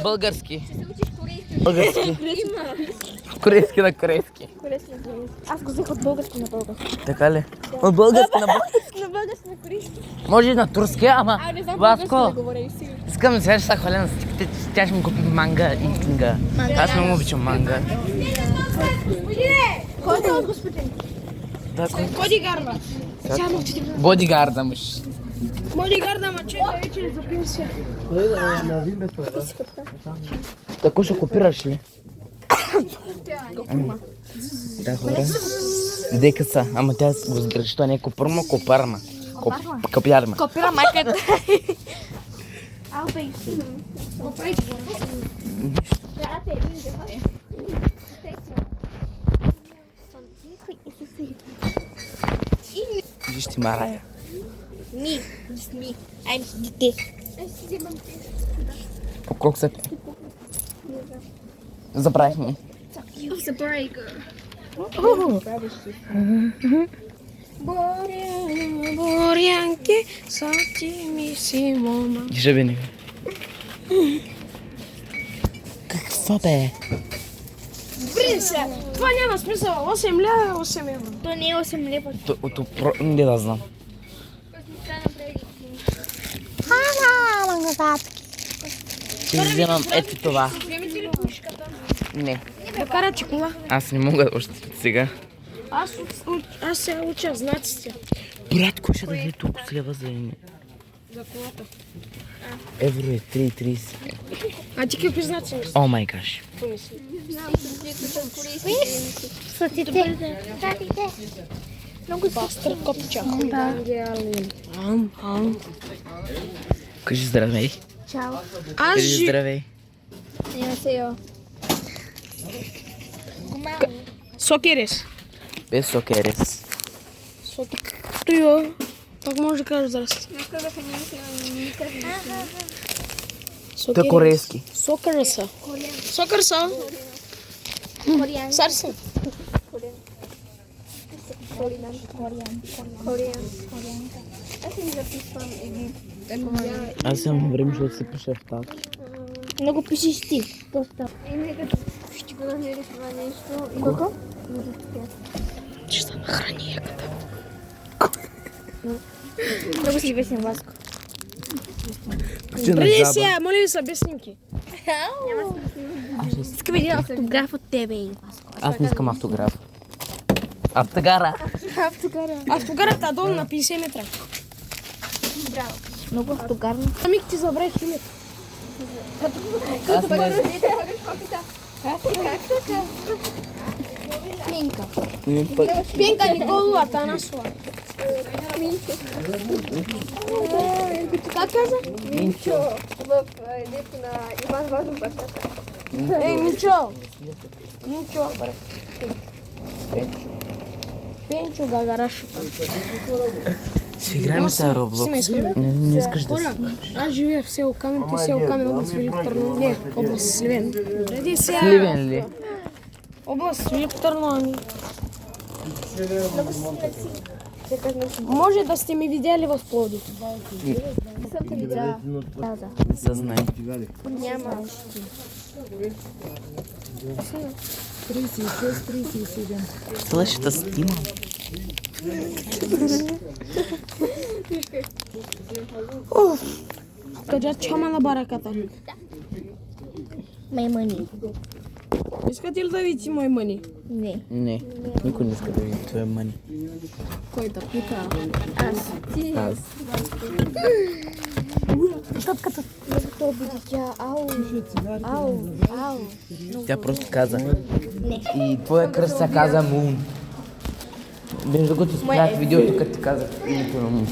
Български. Български. Корейски на корейски. Аз го взех от български на български. Така ли? От български на български. На български на корейски. Може и на турски, ама Не знам български Васко, да говоря и си. искам да сега ще се хваля на стиките. Тя ще ми купи манга и книга. Аз много обичам манга. Кой е от господин? Бодигарда. Бодигарда мъж. Бодигарда, ма чакай вече за пенсия. Тако ще копираш ли? Да, хора. Дека са, ама тя го сгреши, това не е копърма, копарма. Копярма. Копира майката. Албей. Виж ти Марая. Ми, just me. I'm дете. Колко са? Забравих ми. Забравяй го. Борянки, сати ми си мома. Жабени. Какво бе? Спри се! Това няма смисъл. 8 лева, 8 евро. То не е 8 лева. Не да знам. Ще вземам ето това. Вземете ли пушката? Не. Да кара чекула. Аз не мога още сега. Аз се уча знаците. Братко, ще даде толкова с лева за име. За колата. Евро е 3,30. А ти какви знаци мислиш? О май гаш. Много пастър копча. Кажи здравей. Чао. Кажи здравей. Сокерес. Без сокерес. Туйо. Как може да кажа здрасти? Той е корейски. Сокереса. Сокереса. Сарсен. Аз имам време, защото се пиша в тази. Много пишеш ти. Ще го намери това нещо. Колко? Ще се нахрани яката. Много си весен, Васко. Кажи на Преди жаба. сега, моля ви са без снимки. Искам един автограф от тебе, Васко. Аз не искам автограф. Автогара. Автогарата долу на 50 метра. Много автогарно. Амик ти забравих името. Аз не Минка. знам. Пенка Николова Атанасова. Как каза? Минчо. В дето на Иван Вазов бащата. Ей, Минчо. Минчо. Пенчо Гагараш. Ще играем с Роблокс. Не искаш да Хора, аз живея в село Камен, ти село Камен, област Велико Търново. Не, област Сливен. Преди сега... Сливен ли? Област Велико Търново. Може да сте ми видяли в Пловдив. Съм те видяла. Не се знае. Няма. 36-37. Слъщата стима. Къде чама на бараката? Маймани. Искате ли да видите мои мъни? Не. Не, никой не иска да види твоя мъни. Кой да пита? Аз. Ти. Аз. Тъпката. Защо биде тя? Ау. Ау. Ау. Тя просто каза. Не. И твоя кръст се каза Мун. Между другото, спрях видеото, като ти казах името на Мун.